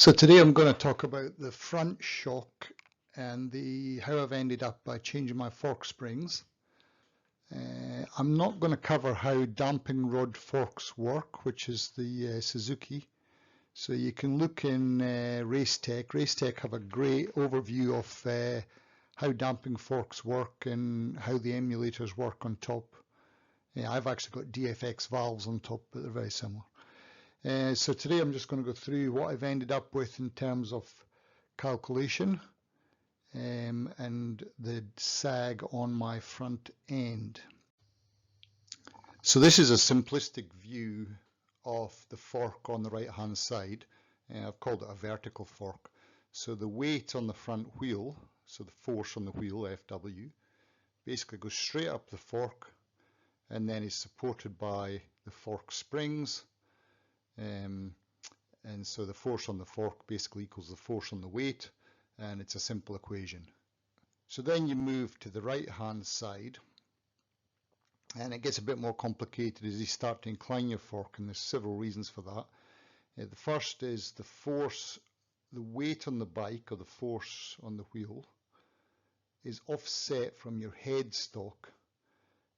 So today I'm going to talk about the front shock and how I've ended up by changing my fork springs. I'm not going to cover how damping rod forks work, which is the Suzuki. So you can look in Racetech. Racetech have a great overview of how damping forks work and how the emulators work on top. I've actually got DFX valves on top, but they're very similar. So today I'm just going to go through what I've ended up with in terms of calculation and the sag on my front end. So this is a simplistic view of the fork on the right hand side. I've called it a vertical fork. So the weight on the front wheel, so the force on the wheel, FW, basically goes straight up the fork and then is supported by the fork springs. And so the force on the fork basically equals the force on the weight, and it's a simple equation. So then you move to the right hand side and it gets a bit more complicated as you start to incline your fork, and there's several reasons for that. The first is the force, the weight on the bike, or the force on the wheel, is offset from your headstock,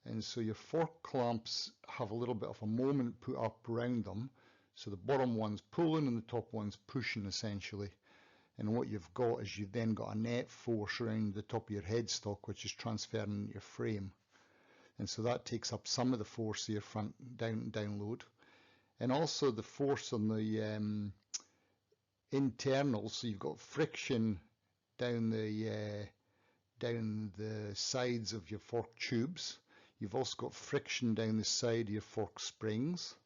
and so your fork clamps have a little bit of a moment put up around them. So the bottom one's pulling and the top one's pushing essentially. And what you've got is you've then got a net force around the top of your headstock, which is transferring your frame. And so that takes up some of the force of your front down load. And also the force on the internals, so you've got friction down the sides of your fork tubes. You've also got friction down the side of your fork springs.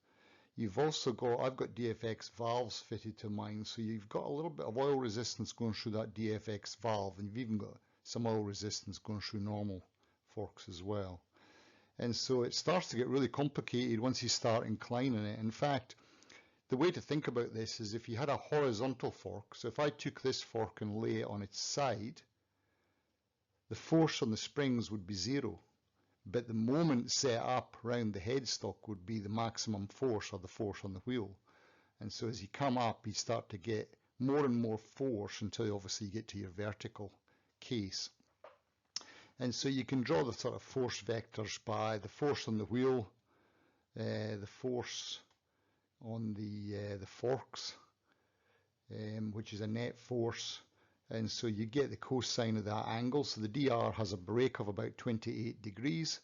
You've also got, I've got DFX valves fitted to mine, so you've got a little bit of oil resistance going through that DFX valve, and you've even got some oil resistance going through normal forks as well. And so it starts to get really complicated once you start inclining it. In fact, the way to think about this is if you had a horizontal fork, so if I took this fork and lay it on its side, the force on the springs would be zero. But the moment set up around the headstock would be the maximum force, or the force on the wheel. And so as you come up, you start to get more and more force until obviously you get to your vertical case. And so you can draw the sort of force vectors by the force on the wheel, the force on the forks, which is a net force. And so you get the cosine of that angle. So the DR has a break of about 28 degrees.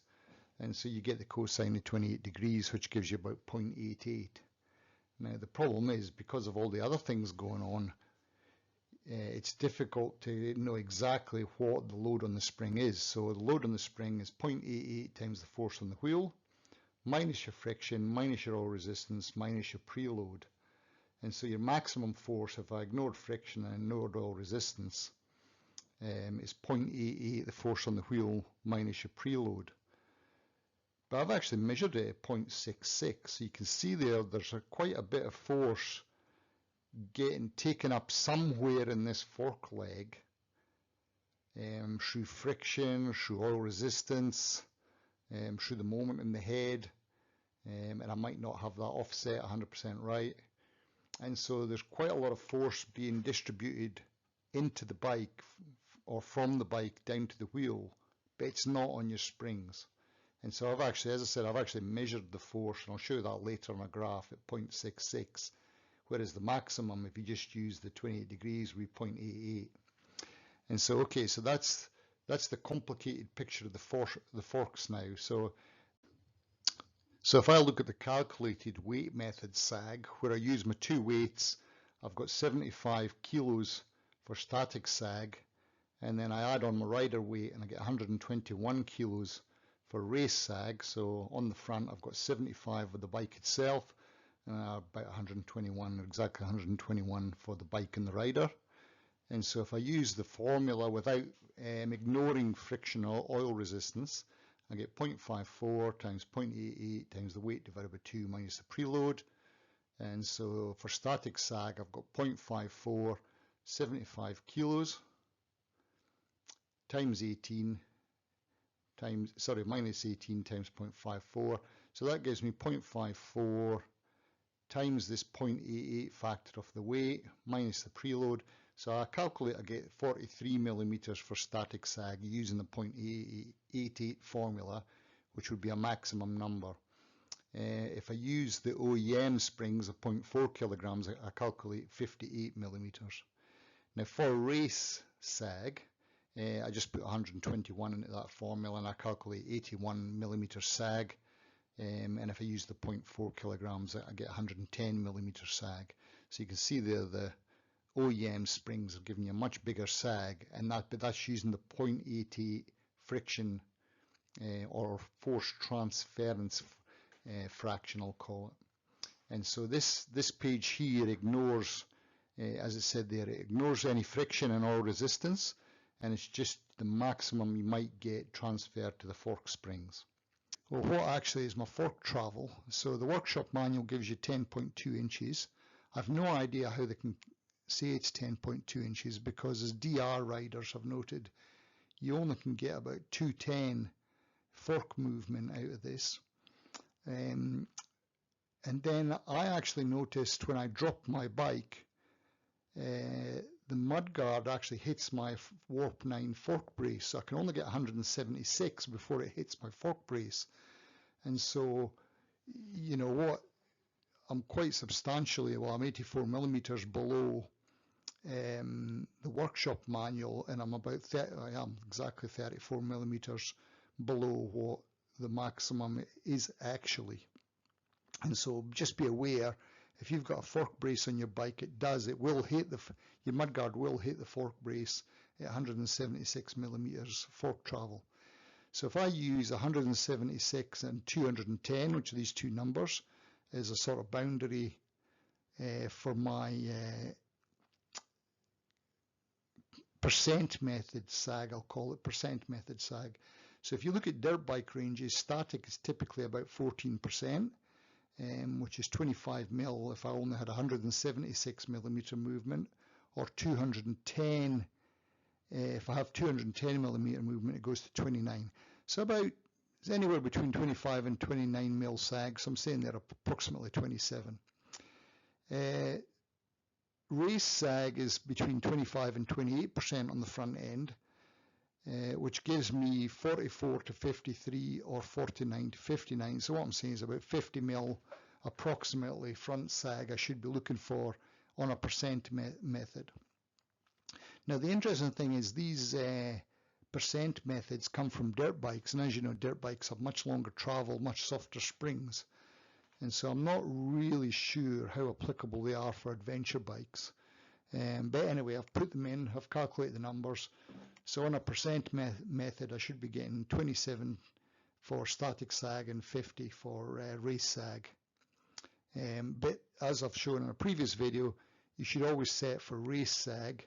And so you get the cosine of 28 degrees, which gives you about 0.88. Now the problem is, because of all the other things going on, it's difficult to know exactly what the load on the spring is. So the load on the spring is 0.88 times the force on the wheel, minus your friction, minus your oil resistance, minus your preload. And so your maximum force, if I ignored friction and ignored oil resistance, is 0.88, the force on the wheel, minus your preload. But I've actually measured it at 0.66, so you can see there's quite a bit of force getting taken up somewhere in this fork leg, through friction, through oil resistance, through the moment in the head, and I might not have that offset 100% right. And so there's quite a lot of force being distributed into the bike or from the bike down to the wheel, but it's not on your springs. And so I've actually, as I said, I've actually measured the force, and I'll show you that later on a graph, at 0.66, whereas the maximum, if you just use the 28 degrees, would be 0.88. And so, okay, so that's the complicated picture of the forks now. So if I look at the calculated weight method sag, where I use my two weights, I've got 75 kilos for static sag, and then I add on my rider weight and I get 121 kilos for race sag. So on the front I've got 75 with the bike itself, and about 121, exactly 121 for the bike and the rider. And so if I use the formula without ignoring friction or oil resistance, I get 0.54 times 0.88 times the weight divided by 2 minus the preload. And so for static sag, I've got 0.54, 75 kilos, times 18, minus 18 times 0.54. So that gives me 0.54 times this 0.88 factor of the weight minus the preload. So I calculate I get 43 millimeters for static sag using the 0.88 formula, which would be a maximum number. If I use the OEM springs of 0.4 kilograms, I calculate 58 millimeters. Now for race sag, I just put 121 into that formula and I calculate 81 millimeter sag. And if I use the 0.4 kilograms, I get 110 millimeter sag. So you can see there the OEM springs are giving you a much bigger sag, and that's using the 0.88 friction or force transference fraction, I'll call it. And so this page here ignores, as I said there, it ignores any friction and oil resistance, and it's just the maximum you might get transferred to the fork springs. Well, what actually is my fork travel? So the workshop manual gives you 10.2 inches. I've no idea how they can say it's 10.2 inches, because as DR riders have noted, you only can get about 210 fork movement out of this. And then I actually noticed when I dropped my bike, the mudguard actually hits my Warp 9 fork brace, so I can only get 176 before it hits my fork brace. And so, you know what, I'm quite substantially, well, I'm 84 millimeters below the workshop manual, and I'm about I am exactly 34 millimeters below what the maximum is actually. And so just be aware, if you've got a fork brace on your bike, it will hit your mudguard will hit the fork brace at 176 millimeters fork travel. So if I use 176 and 210, which are these two numbers, as a sort of boundary for my percent method sag, I'll call it percent method sag. So if you look at dirt bike ranges, static is typically about 14%, which is 25 mil if I only had 176 millimeter movement, or 210 if I have 210 millimeter movement, it goes to 29. So about anywhere between 25 and 29 mil sag. So I'm saying they're approximately 27. Race sag is between 25 and 28% on the front end, which gives me 44 to 53 or 49 to 59. So what I'm saying is about 50 mil approximately front sag I should be looking for on a percent method. Now the interesting thing is these percent methods come from dirt bikes, and as you know, dirt bikes have much longer travel, much softer springs, and so I'm not really sure how applicable they are for adventure bikes. But anyway, I've put them in, I've calculated the numbers. So on a percent method, I should be getting 27 for static sag and 50 for race sag. But as I've shown in a previous video, you should always set for race sag,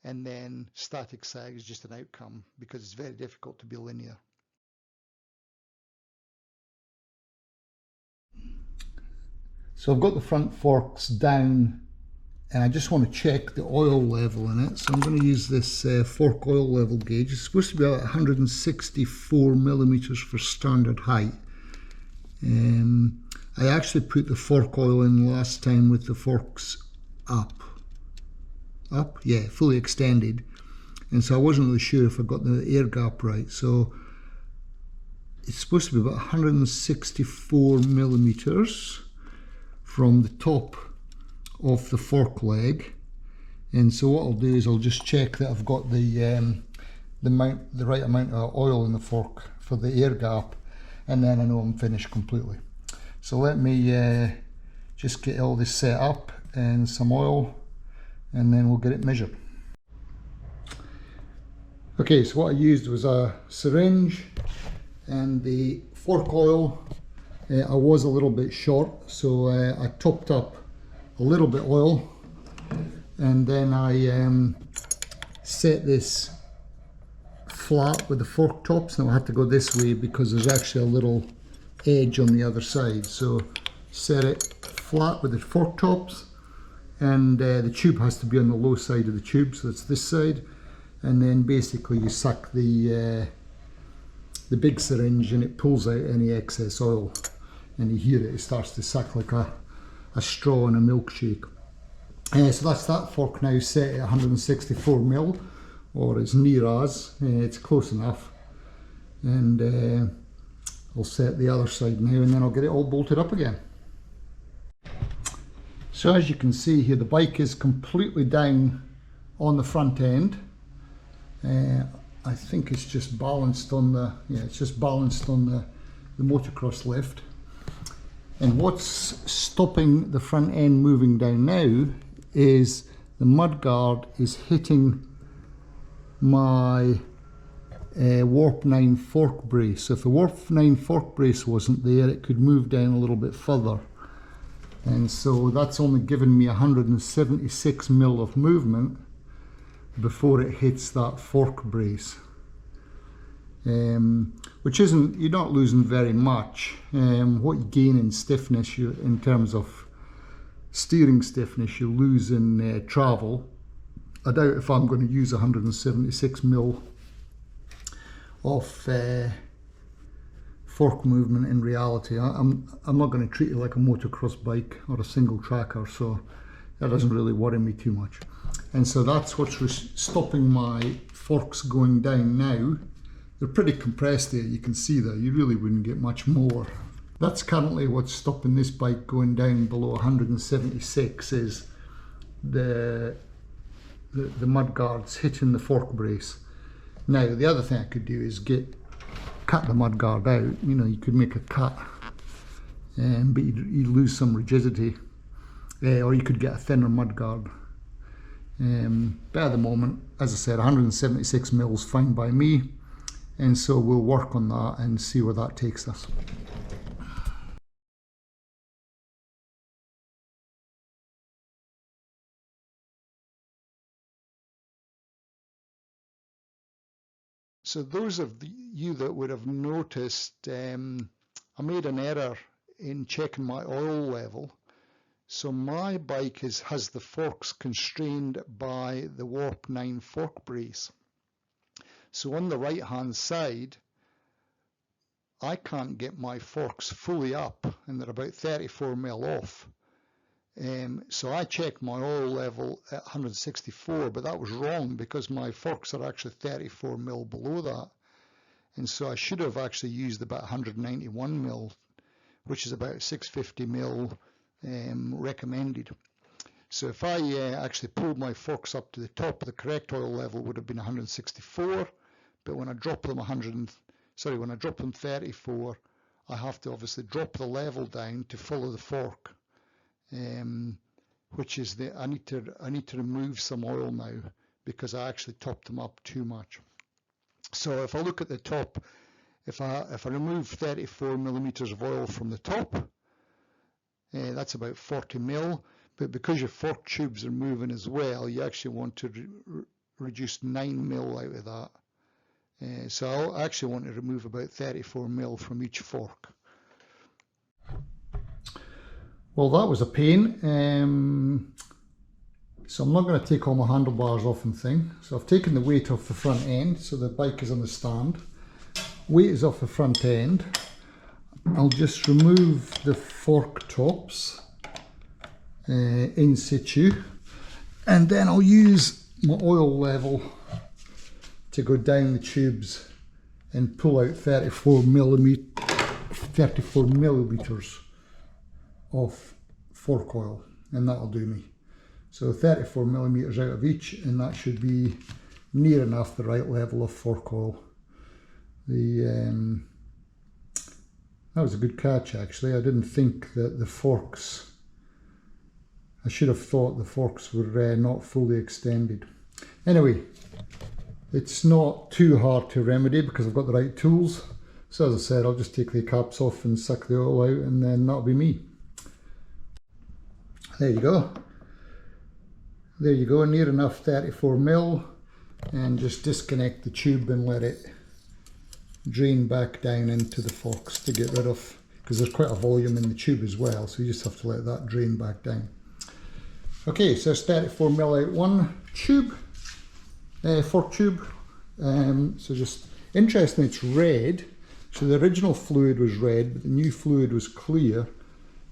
and then static sag is just an outcome, because it's very difficult to be linear. So I've got the front forks down, and I just want to check the oil level in it. So I'm going to use this fork oil level gauge. It's supposed to be about 164 millimeters for standard height. I actually put the fork oil in last time with the forks up, yeah, fully extended, and so I wasn't really sure if I got the air gap right. So it's supposed to be about 164 millimeters from the top of the fork leg, and so what I'll do is I'll just check that I've got the right amount of oil in the fork for the air gap, and then I know I'm finished completely. So let me just get all this set up and some oil, and then we'll get it measured. Okay, so what I used was a syringe and the fork oil. I was a little bit short, so I topped up a little bit oil, and then I set this flat with the fork tops. Now I have to go this way because there's actually a little edge on the other side. So set it flat with the fork tops, and the tube has to be on the low side of the tube, so it's this side, and then basically you suck the big syringe and it pulls out any excess oil, and you hear it starts to suck like a a straw in a milkshake. So that's that fork now set at 164mm, or as near as, it's close enough. And I'll set the other side now, and then I'll get it all bolted up again. So as you can see here, the bike is completely down on the front end. I think it's just balanced on the, it's just balanced on the motocross lift. And what's stopping the front end moving down now is the mudguard is hitting my Warp 9 fork brace. So if the Warp 9 fork brace wasn't there, it could move down a little bit further. And so that's only given me 176mm of movement before it hits that fork brace. Which isn't, you're not losing very much. What you gain in stiffness, in terms of steering stiffness, you lose in travel. I doubt if I'm going to use 176mm of fork movement in reality. I'm not going to treat it like a motocross bike or a single tracker, so that doesn't really worry me too much. And so that's what's stopping my forks going down now. They're pretty compressed there, you can see that. You really wouldn't get much more. That's currently what's stopping this bike going down below 176, is the mudguards hitting the fork brace. Now the other thing I could do is cut the mudguard out. You know, you could make a cut, but you'd lose some rigidity, or you could get a thinner mudguard. But at the moment, as I said, 176mm is fine by me, and so we'll work on that and see where that takes us. So those of you that would have noticed, I made an error in checking my oil level. So my bike has the forks constrained by the Warp 9 fork brace. So on the right hand side, I can't get my forks fully up, and they're about 34mm off. So I checked my oil level at 164, but that was wrong because my forks are actually 34mm below that. And so I should have actually used about 191mm, which is about 650mm recommended. So if I actually pulled my forks up to the top, the correct oil level would have been 164, but when I drop them when I drop them 34, I have to obviously drop the level down to follow the fork. Which is I need to remove some oil now because I actually topped them up too much. So if I look at the top, if I remove 34mm of oil from the top, that's about 40mm, but because your fork tubes are moving as well, you actually want to reduce 9mm out of that. So I actually want to remove about 34mm from each fork. Well, that was a pain. So I'm not going to take all my handlebars off and thing. So I've taken the weight off the front end, so the bike is on the stand. Weight is off the front end. I'll just remove the fork tops in situ, and then I'll use my oil level to go down the tubes and pull out 34 milliliters of fork oil, and that'll do me. So 34mm out of each, and that should be near enough the right level of fork oil. That was a good catch actually. I didn't think that the forks, I should have thought the forks were not fully extended. Anyway, it's not too hard to remedy because I've got the right tools. So as I said, I'll just take the caps off and suck the oil out, and then that'll be me. There you go. There you go, near enough 34mm, and just disconnect the tube and let it drain back down into the forks to get rid of, because there's quite a volume in the tube as well, so you just have to let that drain back down. Okay, so it's 34mm out one tube, fork tube. So just interesting, it's red. So the original fluid was red, but the new fluid was clear.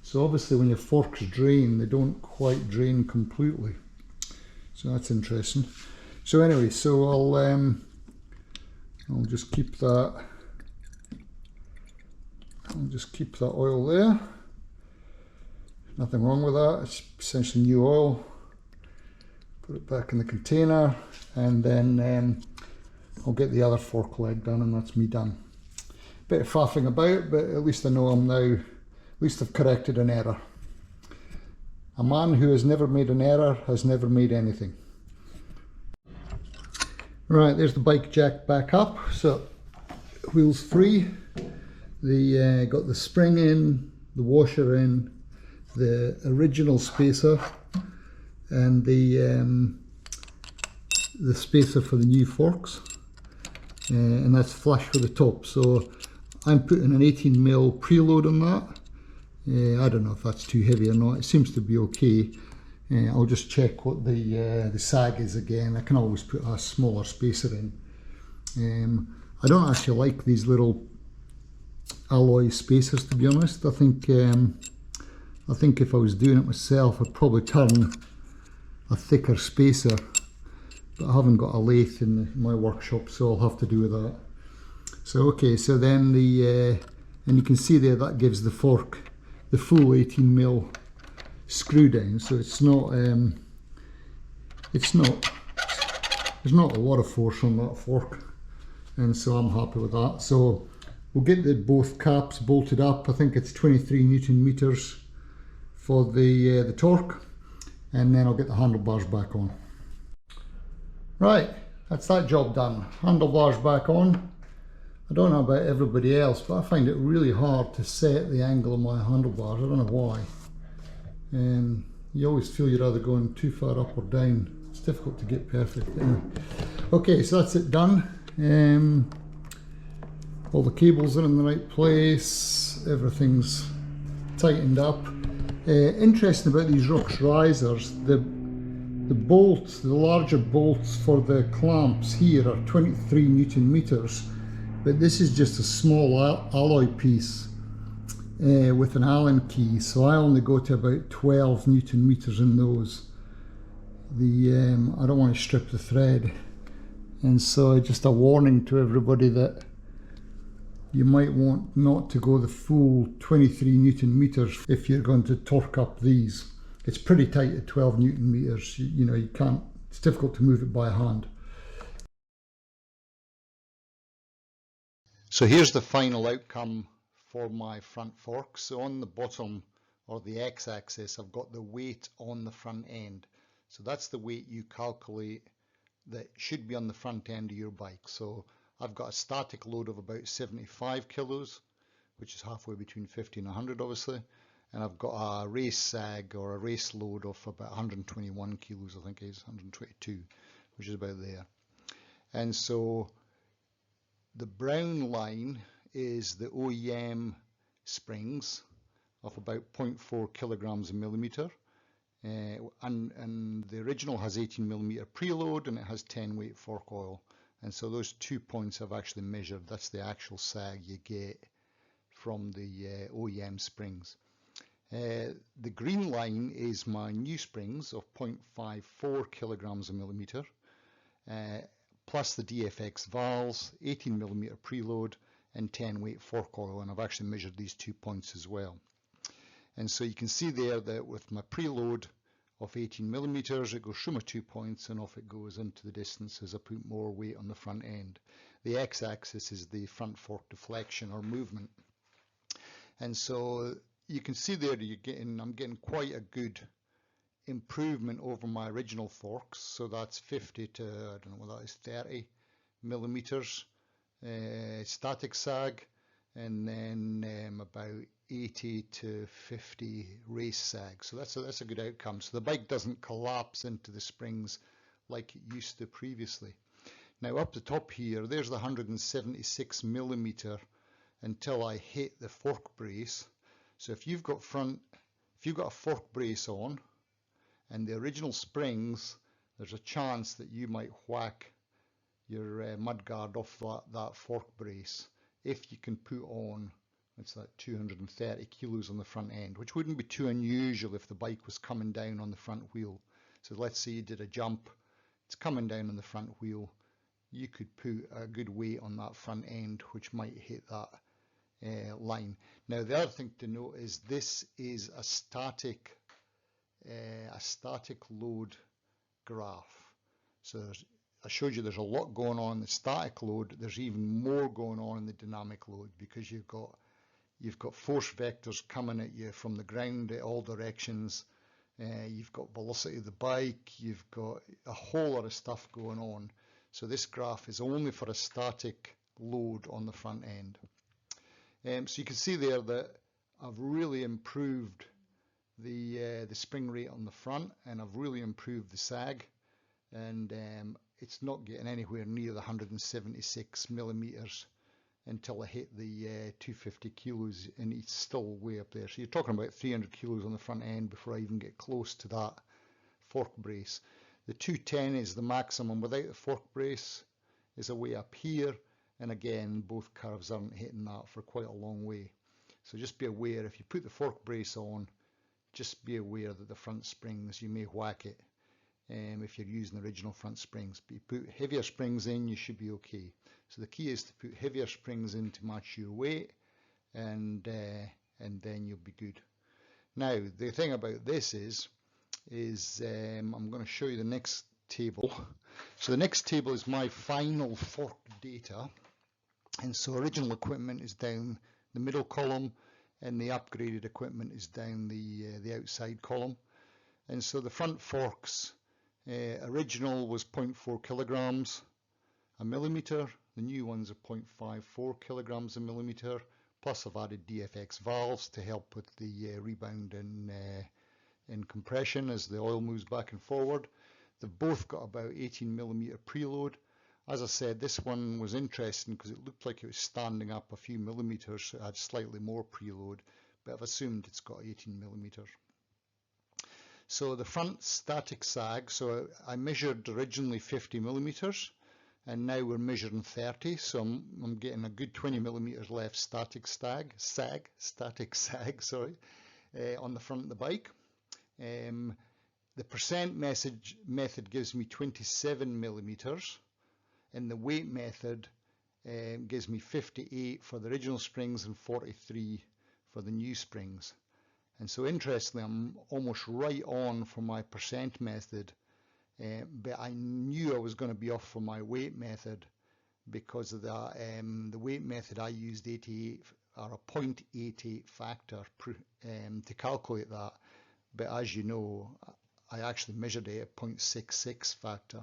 So obviously when your forks drain, they don't quite drain completely. So that's interesting. So anyway, so I'll just keep that. I'll just keep that oil there. Nothing wrong with that. It's essentially new oil. Put it back in the container, and then I'll get the other fork leg done, and that's me done. Bit of faffing about, but at least I know I'm now, at least I've corrected an error. A man who has never made an error has never made anything. Right, there's the bike jack back up, so wheels free. The got the spring in, the washer in, the original spacer, and the spacer for the new forks, and that's flush for the top. So I'm putting an 18mm preload on that. I don't know if that's too heavy or not. It seems to be okay. I'll just check what the sag is again. I can always put a smaller spacer in. I don't actually like these little alloy spacers, to be honest. I think if I was doing it myself, I'd probably turn a thicker spacer, but I haven't got a lathe in my workshop, so I'll have to do with that. So okay, so then and you can see there that gives the fork the full 18mm screw down, so it's not there's not a lot of force on that fork, and so I'm happy with that. So we'll get both caps bolted up. I think it's 23 Newton meters for the torque, and then I'll get the handlebars back on. Right, that's that job done. Handlebars back on. I don't know about everybody else, but I find it really hard to set the angle of my handlebars. I don't know why. You always feel you're either going too far up or down. It's difficult to get perfect. Anyway. Okay, so that's it done. All the cables are in the right place. Everything's tightened up. Interesting about these Rux risers, the bolts, the larger bolts for the clamps here are 23 Newton meters, but this is just a small alloy piece with an Allen key, so I only go to about 12 Newton meters in those. I don't want to strip the thread, and so just a warning to everybody that you might want not to go the full 23 Newton meters if you're going to torque up these. It's pretty tight at 12 Newton meters. You know, you can't, it's difficult to move it by hand. So here's the final outcome for my front fork. So on the bottom, or the x-axis, I've got the weight on the front end. So that's the weight you calculate that should be on the front end of your bike. So I've got a static load of about 75 kilos, which is halfway between 50 and 100 obviously, and I've got a race sag or a race load of about 121 kilos, I think it is 122, which is about there. And so the brown line is the OEM springs of about 0.4 kilograms a millimeter, and the original has 18mm preload, and it has 10 weight fork oil. And so those 2 points I've actually measured. That's the actual sag you get from the OEM springs. The green line is my new springs of 0.54 kilograms a millimeter, plus the DFX valves, 18mm preload, and 10 weight fork oil. And I've actually measured these 2 points as well. And so you can see there that with my preload of 18mm, it goes through my 2 points and off it goes into the distance as I put more weight on the front end. The x-axis is the front fork deflection or movement. And so you can see there that I'm getting quite a good improvement over my original forks. So that's 50 to, I don't know what that is, 30 millimeters static sag, and then about 80 to 50 race sag. So that's a good outcome. So the bike doesn't collapse into the springs like it used to previously. Now up the top here, there's the 176mm until I hit the fork brace. So if you've got a fork brace on and the original springs, there's a chance that you might whack your mudguard off that fork brace if you can put on It's that 230 kilos on the front end, which wouldn't be too unusual if the bike was coming down on the front wheel. So let's say you did a jump, it's coming down on the front wheel, you could put a good weight on that front end which might hit that line. Now the other thing to note is this is a static load graph. So I showed you there's a lot going on in the static load. There's even more going on in the dynamic load, because you've got force vectors coming at you from the ground at all directions. You've got velocity of the bike. You've got a whole lot of stuff going on. So this graph is only for a static load on the front end. So you can see there that I've really improved the spring rate on the front, and I've really improved the sag, and it's not getting anywhere near the 176 millimeters until I hit the 250 kilos, and it's still way up there. So you're talking about 300 kilos on the front end before I even get close to that fork brace. The 210 is the maximum without the fork brace, is a way up here, and again both curves aren't hitting that for quite a long way. So just be aware, if you put the fork brace on, just be aware that the front springs, you may whack it if you're using the original front springs. But you put heavier springs in, you should be okay. So the key is to put heavier springs in to match your weight, and then you'll be good. Now the thing about this is I'm going to show you the next table. So the next table is my final fork data, and so original equipment is down the middle column, and the upgraded equipment is down the outside column. And so the front forks, original was 0.4 kilograms a millimeter. The new ones are 0.54 kilograms a millimeter. Plus I've added DFX valves to help with the rebound and compression as the oil moves back and forward. They've both got about 18 millimeter preload. As I said, this one was interesting because it looked like it was standing up a few millimeters, so it had slightly more preload, but I've assumed it's got 18 millimeters. So the front static sag, so I measured originally 50 millimeters, and now we're measuring 30, so I'm getting a good 20 millimeters left static sag, on the front of the bike. The percent method gives me 27 millimeters, and the weight method gives me 58 for the original springs and 43 for the new springs. And so interestingly, I'm almost right on for my percent method, but I knew I was going to be off for my weight method because of the weight method I used 88 or a 0.88 factor to calculate that, but as you know, I actually measured it at 0.66 factor.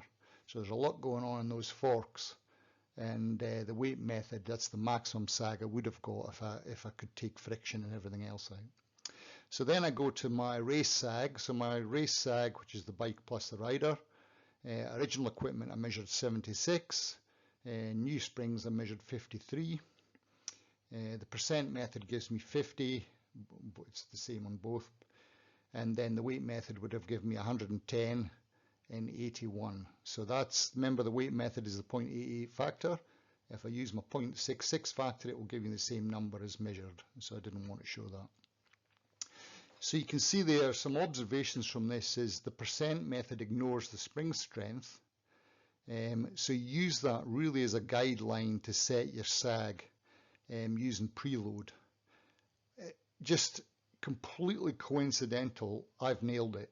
So there's a lot going on in those forks, and the weight method, that's the maximum sag I would have got if I could take friction and everything else out. So then I go to my race sag. So my race sag, which is the bike plus the rider, original equipment I measured 76, new springs I measured 53. The percent method gives me 50, it's the same on both, and then the weight method would have given me 110 and 81. So that's, remember the weight method is the 0.88 factor. If I use my 0.66 factor, it will give you the same number as measured, so I didn't want to show that. So you can see there some observations from this is the percent method ignores the spring strength, so you use that really as a guideline to set your sag using preload. Just completely coincidental, I've nailed it.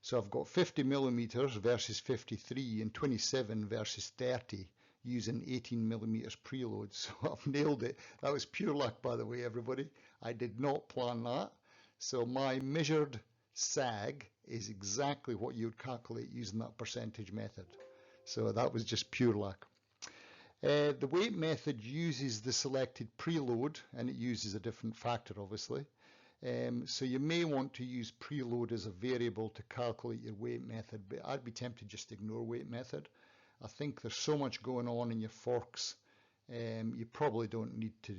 So I've got 50 millimeters versus 53 and 27 versus 30 using 18 millimeters preload. So I've nailed it. That was pure luck, by the way, everybody. I did not plan that. So my measured sag is exactly what you would calculate using that percentage method. So that was just pure luck. The weight method uses the selected preload, and it uses a different factor, obviously. So you may want to use preload as a variable to calculate your weight method, but I'd be tempted just to ignore weight method. I think there's so much going on in your forks, you probably don't need to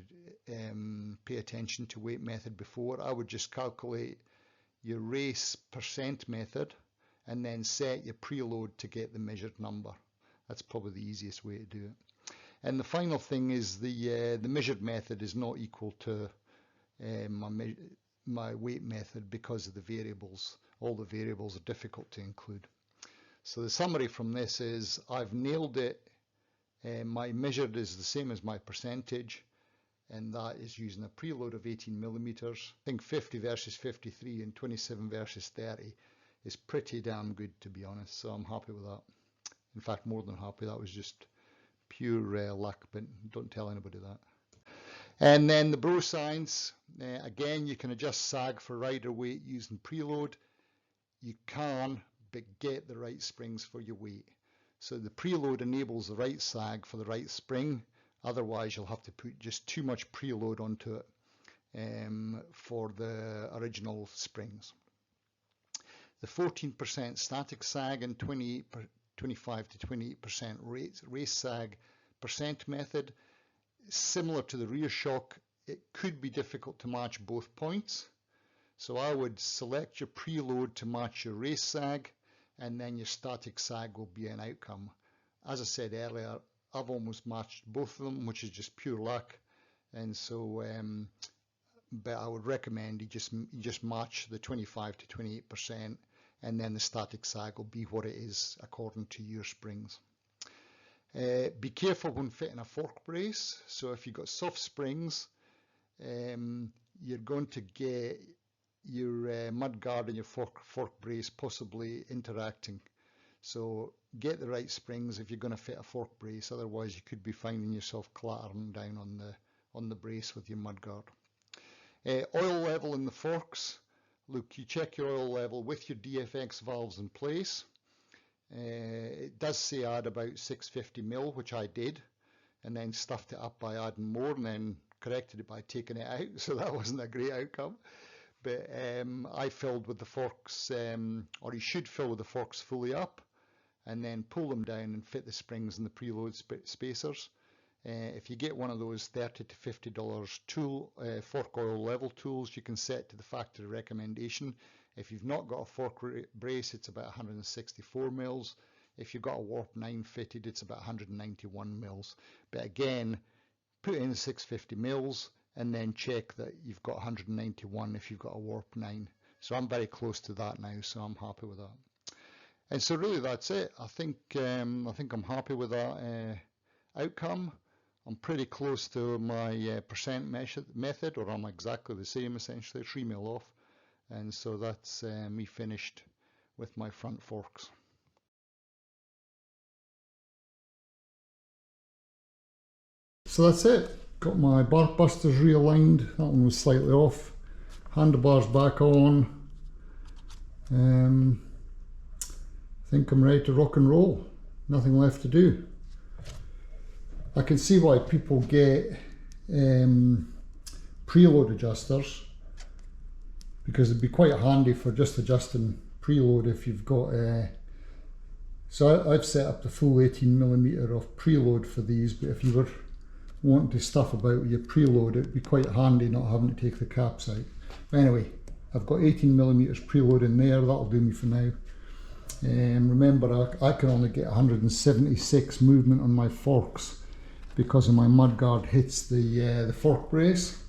pay attention to weight method before. I would just calculate your race percent method and then set your preload to get the measured number. That's probably the easiest way to do it. And the final thing is the measured method is not equal to my weight method because of the variables. All the variables are difficult to include. So the summary from this is I've nailed it. My measured is the same as my percentage, and that is using a preload of 18 millimeters. I think 50 versus 53 and 27 versus 30 is pretty damn good, to be honest, so I'm happy with that. In fact, more than happy. That was just pure luck, but don't tell anybody that. And then the bro signs, again, you can adjust sag for rider weight using preload. You can, but get the right springs for your weight. So the preload enables the right sag for the right spring. Otherwise, you'll have to put just too much preload onto it for the original springs. The 14% static sag and 25 to 28% race sag percent method, similar to the rear shock, it could be difficult to match both points. So I would select your preload to match your race sag, and then your static sag will be an outcome. As I said earlier, I've almost matched both of them, which is just pure luck. And so, but I would recommend you just match the 25 to 28%, and then the static sag will be what it is according to your springs. Be careful when fitting a fork brace. So if you've got soft springs, you're going to get your mudguard and your fork brace possibly interacting. So get the right springs if you're going to fit a fork brace, otherwise you could be finding yourself clattering down on the brace with your mudguard. Oil level in the forks. Look, you check your oil level with your DFX valves in place. It does say add about 650 mil, which I did, and then stuffed it up by adding more, and then corrected it by taking it out, so that wasn't a great outcome. But I filled with the forks, or you should fill with the forks fully up, and then pull them down and fit the springs and the preload spacers. If you get one of those $30 to $50 tool, fork oil level tools, you can set to the factory recommendation. If you've not got a fork brace, it's about 164 mils. If you've got a warp 9 fitted, it's about 191 mils. But again, put in 650 mils and then check that you've got 191 if you've got a warp 9. So I'm very close to that now, so I'm happy with that. And so really that's it. I think I'm happy with that outcome. I'm pretty close to my percent method, or I'm exactly the same essentially, 3 mil off. And so that's me finished with my front forks. So that's it. Got my bark busters realigned. That one was slightly off. Handlebars back on. I think I'm ready to rock and roll. Nothing left to do. I can see why people get preload adjusters, because it'd be quite handy for just adjusting preload if you've got so I've set up the full 18mm of preload for these, but if you were wanting to stuff about your preload, it'd be quite handy not having to take the caps out. But anyway, I've got 18mm preload in there, that'll do me for now. Remember, I can only get 176 movement on my forks because of my mudguard hits the fork brace.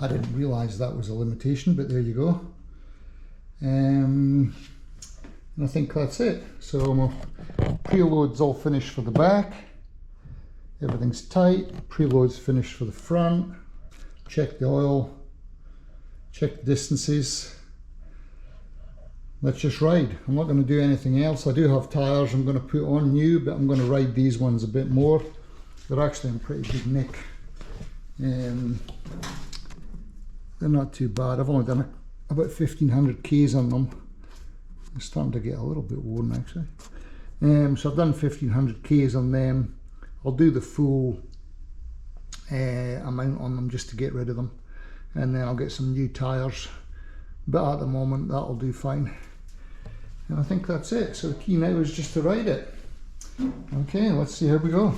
I didn't realise that was a limitation, but there you go. And I think that's it. So my preload's all finished for the back. Everything's tight. Preload's finished for the front. Check the oil. Check the distances. Let's just ride. I'm not going to do anything else. I do have tyres I'm going to put on new, but I'm going to ride these ones a bit more. They're actually in pretty good nick. They're not too bad. I've only done about 1500 Ks on them. They're starting to get a little bit worn actually. So I've done 1500 Ks on them. I'll do the full amount on them just to get rid of them, and then I'll get some new tyres, but at the moment that'll do fine. And I think that's it. So the key now is just to ride it. Okay, let's see how we go.